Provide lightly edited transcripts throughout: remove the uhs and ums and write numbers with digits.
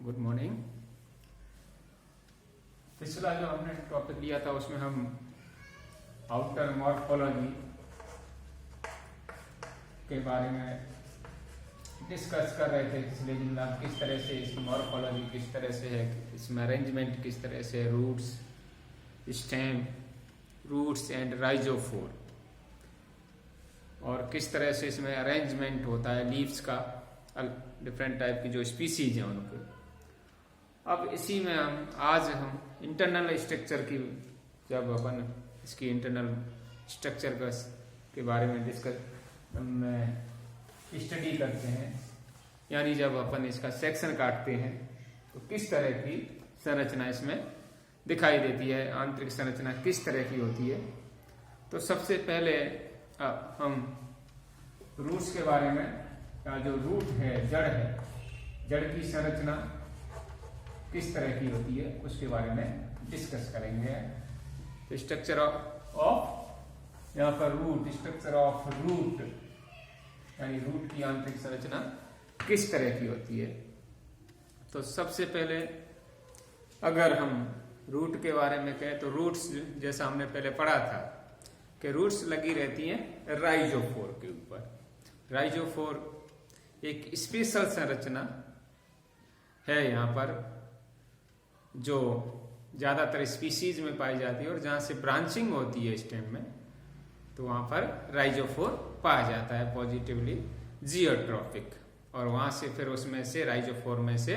Good morning. पिछला जो हमने टॉपिक लिया था उसमें हम आउटर मॉर्फोलॉजी के बारे में डिस्कस कर रहे थे। इसलिए जिंदा किस तरह से इसकी मॉर्फोलॉजी किस तरह से है, इसमें अरेंजमेंट किस तरह से, रूट्स, स्टेम, रूट्स एंड राइजोफोर, और किस तरह से इसमें अरेंजमेंट होता है लीव्स का, डिफरेंट टाइप की जो स्पीसीज हैं उनके। अब इसी में आज हम इंटरनल स्ट्रक्चर की, जब अपन इसकी इंटरनल स्ट्रक्चर के बारे में स्टडी करते हैं, यानी जब अपन इसका सेक्शन काटते हैं तो किस तरह की संरचना इसमें दिखाई देती है, आंतरिक संरचना किस तरह की होती है। तो सबसे पहले हम रूट्स के बारे में, या जो रूट है, जड़ है, जड़ की संरचना किस तरह की होती है उसके बारे में डिस्कस करेंगे। तो स्ट्रक्चर ऑफ यहाँ पर रूट, स्ट्रक्चर ऑफ रूट यानी रूट की आंतरिक संरचना किस तरह की होती है। तो सबसे पहले अगर हम रूट के बारे में कहें तो रूट्स, जैसा हमने पहले पढ़ा था कि रूट्स लगी रहती हैं राइजोफोर के ऊपर। राइजोफोर एक स्पेशल संरचना है यहाँ पर, जो ज्यादातर स्पीसीज में पाई जाती है, और जहां से ब्रांचिंग होती है स्टेम में तो वहां पर राइजोफोर पाया जाता है, पॉजिटिवली जियोट्रॉफिक, और वहां से फिर उसमें से राइजोफोर में से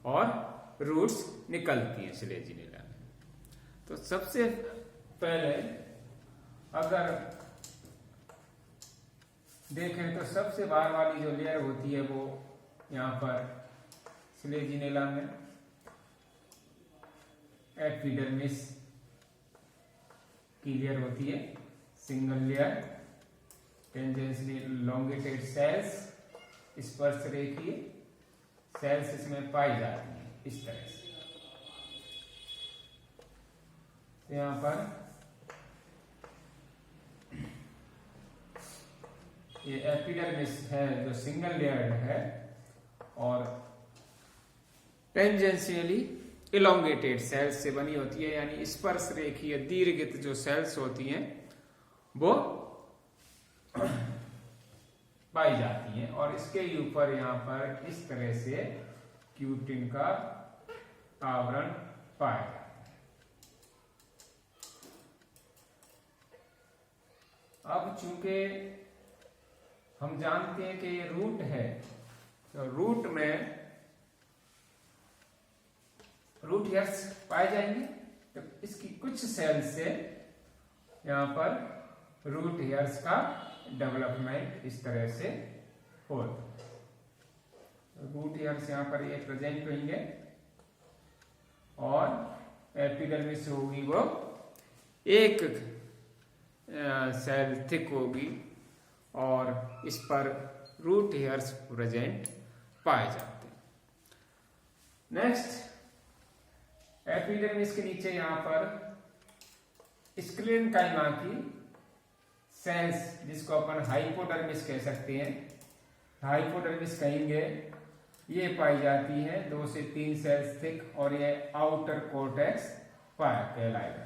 और रूट्स निकलती हैं सिलेजिनेला में। तो सबसे पहले अगर देखें तो सबसे बाहर वाली जो लेयर होती है वो यहाँ पर सिलेजिनेला में एपिडर्मिस की लेयर होती है, single layer, tangentially elongated cells, स्पर्श रेखीय सेल्स इसमें पाई जाती हैं इस तरह से। तो यहाँ पर ये एपिडर्मिस है जो सिंगल लेयर है, और टेंजेंशियली इलोंगेटेड सेल्स से बनी होती है, यानी स्पर्श रेखीय दीर्घित जो सेल्स होती हैं वो पाई जाती हैं, और इसके ऊपर यहाँ पर इस तरह से क्यूटिन का आवरण पाया जाता है। अब चूंकि हम जानते हैं कि ये रूट है, तो रूट में रूट हेयर्स पाए जाएंगे, तो इसकी कुछ सेल से यहाँ पर रूट हेयर्स का डेवलपमेंट इस तरह से होता है। रूट हेयर्स यहाँ पर ये प्रेजेंट होंगे, और एपिडर्मिस होगी वो एक सेल थिक होगी, और इस पर रूट हेयर्स प्रेजेंट पाए जाते हैं। नेक्स्ट, एपिडर्मिस के नीचे यहाँ पर स्क्लेरेन्काइमा की सेल्स, जिसको अपन हाइपोडर्मिस कह सकते हैं, हाइपोडर्मिस कहेंगे, ये पाई जाती है 2 से 3 सेल्स थिक, और ये आउटर कोर्टेक्स पाया कहलाएगा।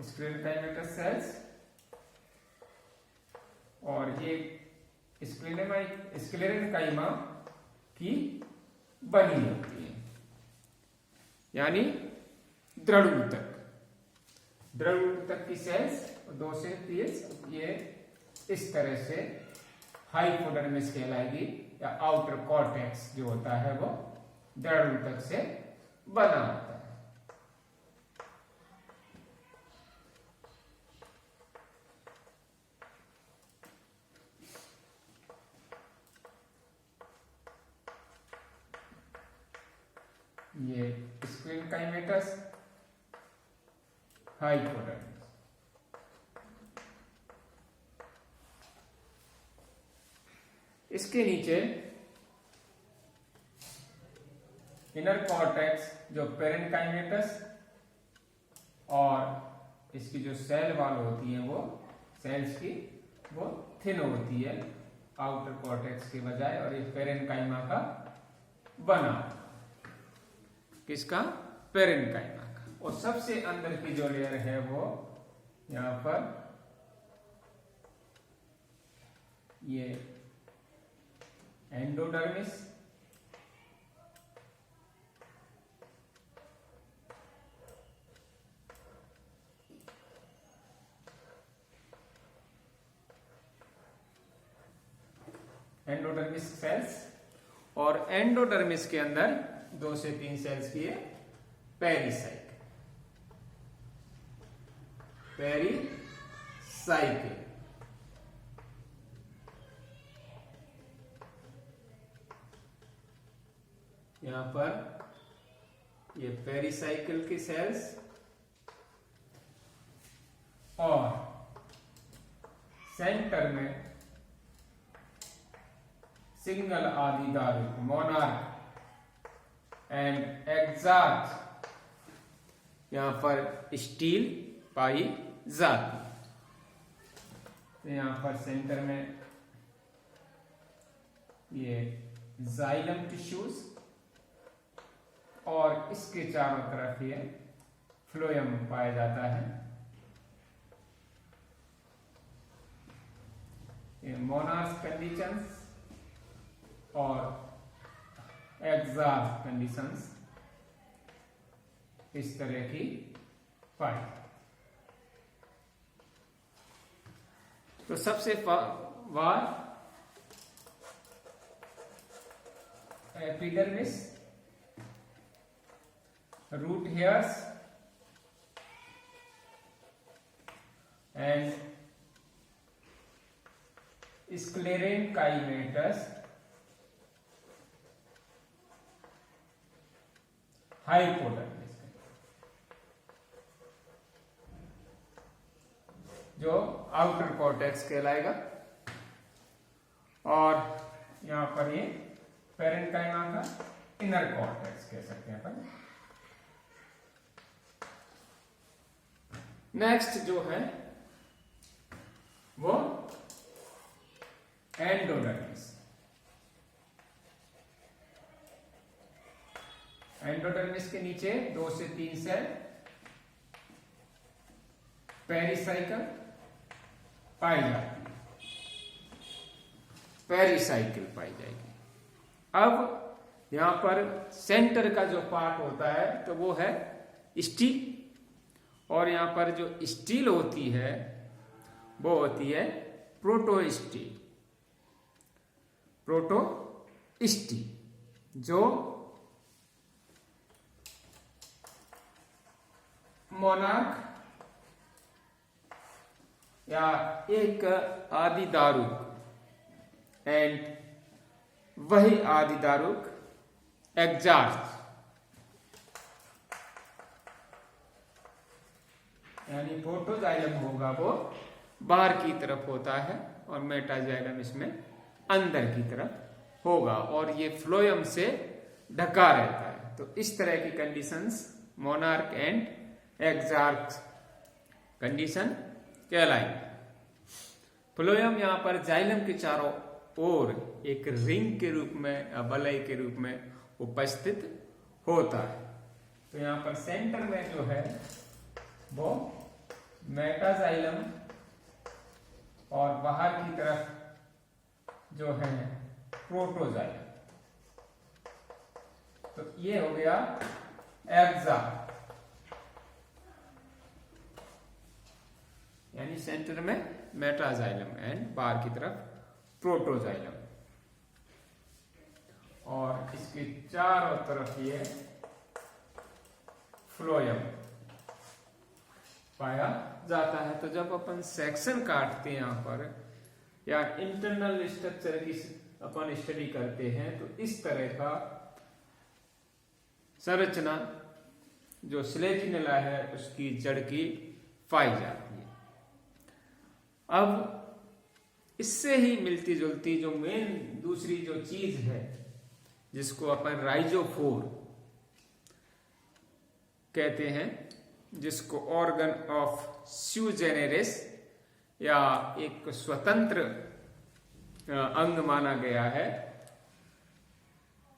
स्क्लेरेन्काइमेटस सेल्स, और ये स्क्लेरेन्काइमा की बनी होती है, यानी दृढ़ ऊतक, दृढ़ ऊतक की सेल्स 2 से 3 ये इस तरह से हाइपोडर्मिस कहलाएगी, या आउटर कॉर्टेक्स जो होता है वो दृढ़ ऊतक से बना होता है। ये स्क्लेरेन्काइमेटस, हाइपोडर्मिस। इसके नीचे इनर कॉर्टेक्स जो पेरेन्काइमेटस, और इसकी जो सेल वॉल होती है वो सेल्स की वो थिन होती है, आउटर कॉर्टेक्स के बजाय, और ये पेरेन्काइमा का बना। किसका? पेरेन्काइमा का। और सबसे अंदर की जो लेयर है वो यहां पर ये एंडोडर्मिस, एंडोडर्मिस सेल्स, और एंडोडर्मिस के अंदर 2 से 3 सेल्स की है पेरीसाइकिल। पेरीसाइकिल यहां पर ये पेरीसाइकिल की सेल्स, और सेंटर में सिंगल आदिधारुक मोनार्क एंड एग्जार्च यहां पर स्टील पाई जाती। तो यहां पर सेंटर में ये जाइलम टिश्यूज, और इसके चारों तरफ ये फ्लोएम पाया जाता है। ये मोनार्क कंडीशंस और एग्जार्च कंडीशंस इस तरह की पाई। तो सबसे बाद epidermis, root hairs and sclerenchymatous, hypodermis, जो आउटर कॉर्टेक्स कहलाएगा। और यहां पर ये पेरेन्काइमा का इनर कॉर्टेक्स कह सकते हैं अपन। नेक्स्ट जो है वो एंडोडर्मिस। एंडोडर्मिस के नीचे 2 से 3 सेल पेरीसाइकिल पाई जाती है, पेरीसाइकिल पाई जाएगी। अब यहां पर सेंटर का जो पार्ट होता है तो वो है स्टील, और यहां पर जो स्टील होती है वो होती है प्रोटोस्टील। प्रोटोस्टील जो मोनार्क या एक आदिदारुक एंड वही आदिदारुक एग्जार्च यानी प्रोटोजाइलम होगा वो बाहर की तरफ होता है और मेटाजाइलम इसमें अंदर की तरफ होगा, और ये फ्लोएम से ढका रहता है। तो इस तरह की conditions monarch and exarch condition कहलाएंगे। फ्लोएम यहां पर जाइलम के चारों ओर एक रिंग के रूप में या वलय के रूप में उपस्थित होता है। तो यहां पर सेंटर में जो है वो मेटाजाइलम और बाहर की तरफ जो है प्रोटोजाइलम। तो ये हो गया एग्जार्च, यानी सेंटर में मेटाजाइलम एंड बाहर की तरफ प्रोटोजाइलम, और इसके चारों तरफ ये फ्लोएम पाया जाता है। तो जब अपन सेक्शन काटते हैं यहां पर या इंटरनल स्ट्रक्चर की अपन स्टडी करते हैं तो इस तरह का संरचना जो स्लेजिनेला है उसकी जड़ की पाई जाती है। अब इससे ही मिलती जुलती जो मेन दूसरी जो चीज है जिसको अपन राइजोफोर कहते हैं, जिसको ऑर्गन ऑफ स्यू जेनेरिस या एक स्वतंत्र अंग माना गया है।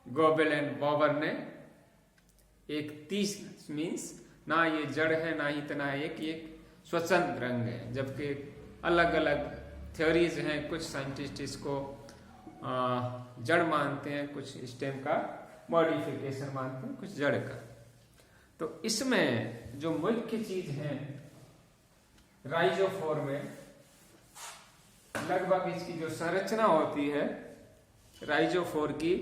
गोबेल एंड बॉबर ने एक 30 मीन्स ना ये जड़ है ना ही तना एक स्वतंत्र अंग है, जबकि अलग अलग थ्योरीज हैं। कुछ साइंटिस्ट इसको जड़ मानते हैं, कुछ स्टेम का मॉडिफिकेशन मानते हैं, कुछ जड़ का। तो इसमें जो मुख्य चीज है राइजोफोर में, लगभग इसकी जो संरचना होती है राइजोफोर की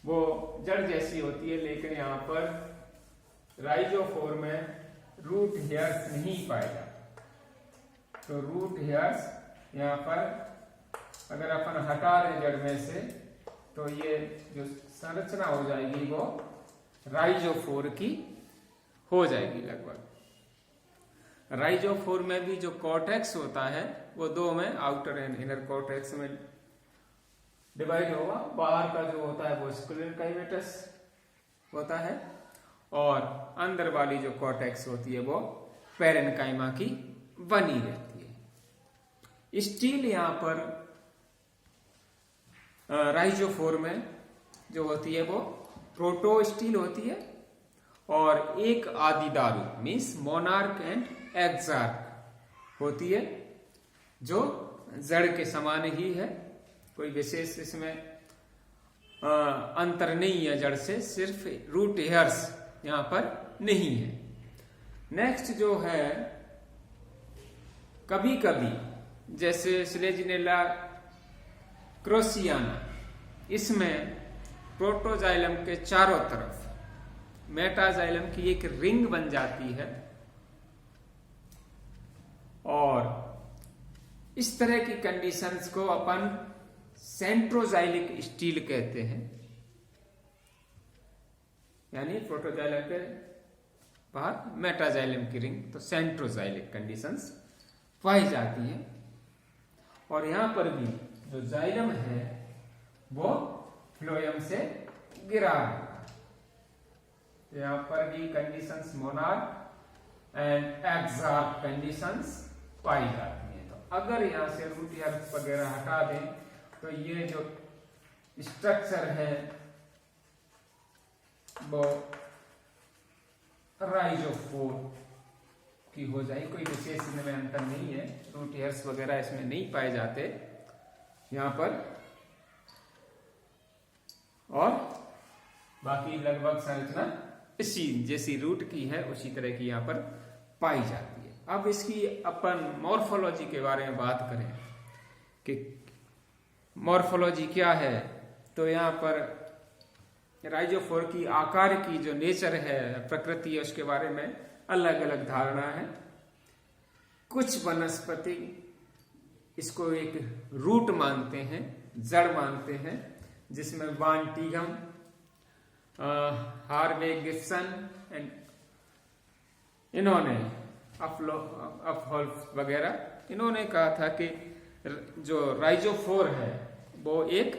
वो जड़ जैसी होती है, लेकिन यहाँ पर राइजोफोर में रूट हेयर्स नहीं पाए जाते। तो रूट हेयर्स यहाँ पर अगर अपन हटा दें जड़ में से, तो ये जो संरचना हो जाएगी वो राइजोफोर की हो जाएगी लगभग। राइजोफोर में भी जो कॉर्टेक्स होता है वो दो में, आउटर एंड इनर कॉर्टेक्स में डिवाइड होगा। बाहर का जो होता है वो स्क्लेरल कैविटस होता है, और अंदर वाली जो कॉर्टेक्स होती है वो पेरेन्काइमा की बनी रहती है। स्टील यहाँ पर राइजोफोर में जो होती है वो प्रोटो स्टील होती है, और एक आदि दारू मीन्स मोनार्क एंड एक्सार्क होती है, जो जड़ के समान ही है। कोई विशेष इसमें अंतर नहीं है जड़ से, सिर्फ रूट हेयर्स यहां पर नहीं है। नेक्स्ट जो है, कभी कभी जैसे स्लेजिनेला क्रोसियाना, इसमें प्रोटोजाइलम के चारों तरफ मेटाजाइलम की एक रिंग बन जाती है, और इस तरह की कंडीशंस को अपन सेंट्रोजाइलिक स्टील कहते हैं। यानी प्रोटोजाइलम के बाहर मेटाजाइलम की रिंग, तो सेंट्रोजाइलिक कंडीशंस पाई जाती है। और यहां पर भी जो जाइलम है वो फ्लोएम से गिरा है। यहां पर भी कंडीशंस मोनार्क एंड एक्सार्क कंडीशंस पाई जाती हैं। तो अगर यहां से रूट हेयर्स वगैरह हटा दें तो ये जो स्ट्रक्चर है वो राइजोफोर की हो जाए। कोई विशेष इनमें अंतर नहीं है, रूट हेयर्स वगैरह इसमें नहीं पाए जाते यहां पर, और बाकी लगभग संरचना इसी जैसी रूट की है उसी तरह की यहां पर पाई जाती है। अब इसकी अपन मॉर्फोलॉजी के बारे में बात करें कि मॉर्फोलॉजी क्या है, तो यहाँ पर राइजोफोर की आकार की जो नेचर है, प्रकृति है, उसके बारे में अलग अलग धारणा है। कुछ वनस्पति इसको एक रूट मानते हैं, जड़ मानते हैं, जिसमें वांटिगम, हार्वे गिब्सन एंड इन्होंने अपहोल्फ वगैरह इन्होंने कहा था कि जो राइजोफोर है वो एक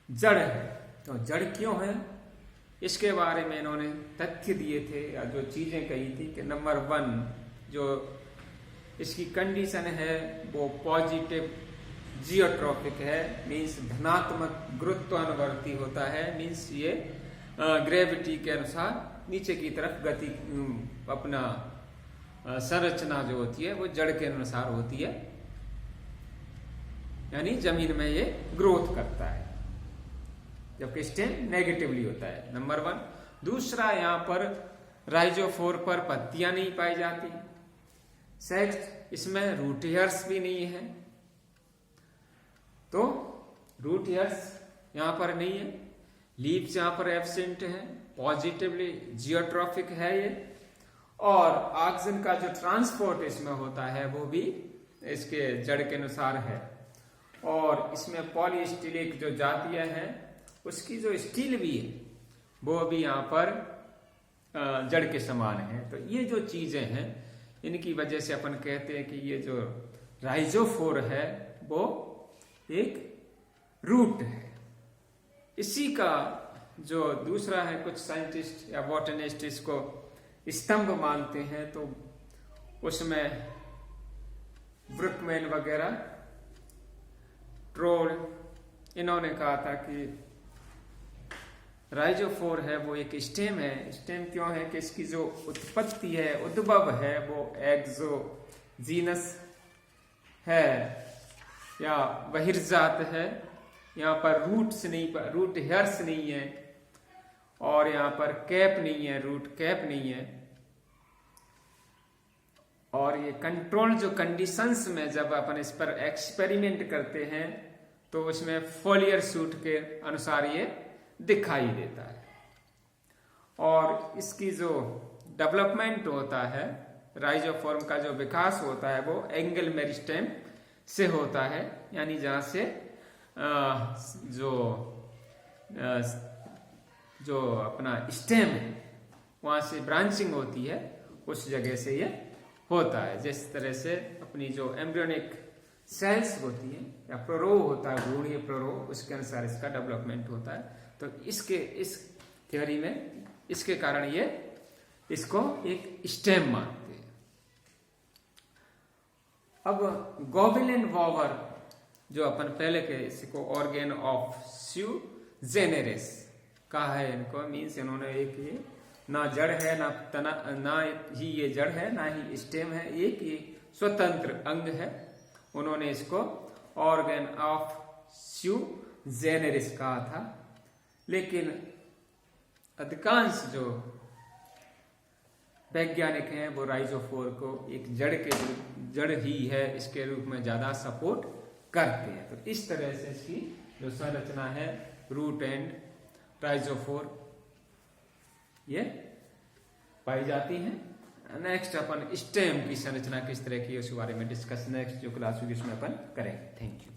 जड़ है। तो जड़ क्यों है, इसके बारे में इन्होंने तथ्य दिए थे या जो चीजें कही थी कि नंबर 1 जो इसकी कंडीशन है वो पॉजिटिव जियोट्रॉपिक है, मीन्स धनात्मक गुरुत्वानुवर्ती होता है। मीन्स ये ग्रेविटी के अनुसार नीचे की तरफ गति, अपना संरचना जो होती है वो जड़ के अनुसार होती है, यानी जमीन में ये ग्रोथ करता है, जबकि स्टेम नेगेटिवली होता है, नंबर 1। दूसरा, यहाँ पर राइजोफोर पर पत्तियां नहीं पाई जाती। सेकंड, इसमें रूट हेयर्स भी नहीं है, तो रूट हेयर्स यहां पर नहीं है। लीव्स यहां पर एब्सेंट है, पॉजिटिवली जियोट्रॉफिक है ये, और ऑक्सीजन का जो ट्रांसपोर्ट इसमें होता है वो भी इसके जड़ के अनुसार है। और इसमें पॉलीस्टिलिक जो जातियां हैं उसकी जो स्टील भी है वो भी यहाँ पर जड़ के समान है। तो ये जो चीजें हैं इनकी वजह से अपन कहते हैं कि ये जो राइजोफोर है वो एक रूट है। इसी का जो दूसरा है, कुछ साइंटिस्ट या बॉटनिस्ट इसको स्तंभ मानते हैं, तो उसमें ब्रुकमैन वगैरह ट्रोल, इन्होंने कहा था कि राइजोफोर है वो एक स्टेम है। स्टेम क्यों है कि इसकी जो उत्पत्ति है, उद्भव है, वो एक्सोजीनस है या बहिर्जात है। यहाँ पर रूट्स नहीं, रूट हेयर्स नहीं है और यहाँ पर कैप नहीं है, रूट कैप नहीं है। और ये कंट्रोल जो कंडीशंस में जब अपन इस पर एक्सपेरिमेंट करते हैं तो उसमें फोलियर सूट के अनुसार ये दिखाई देता है। और इसकी जो डेवलपमेंट होता है, राइजोफॉर्म का जो विकास होता है वो एंगल मेरिस्टेम से होता है, यानी जहां से जो अपना स्टेम है वहां से ब्रांचिंग होती है, उस जगह से ये होता है। जिस तरह से अपनी जो एम्ब्रियोनिक सेल्स होती है या प्रोरोव होता है, भ्रूणीय प्रोरोव, उसके अनुसार इसका डेवलपमेंट होता है। तो इस थ्योरी में इसके कारण ये इसको एक स्टेम मानते हैं। अब गोविल एंड वॉवर जो अपन पहले के, इसको ऑर्गेन ऑफ स्यू जेनेरिस कहा है इनको, मीन्स इन्होंने एक ये ना जड़ है ना तना, ना ही ये जड़ है ना ही स्टेम है, एक ये स्वतंत्र अंग है। उन्होंने इसको ऑर्गेन ऑफ स्यू जेनेरिस कहा था। लेकिन अधिकांश जो वैज्ञानिक हैं वो राइजोफोर को एक जड़ ही है इसके रूप में ज्यादा सपोर्ट करते हैं। तो इस तरह से इसकी जो संरचना है रूट एंड राइजोफोर ये पाई जाती है। नेक्स्ट अपन स्टेम की संरचना किस तरह की है उसके बारे में डिस्कस नेक्स्ट जो क्लास होगी उसमें अपन करेंगे। Thank you.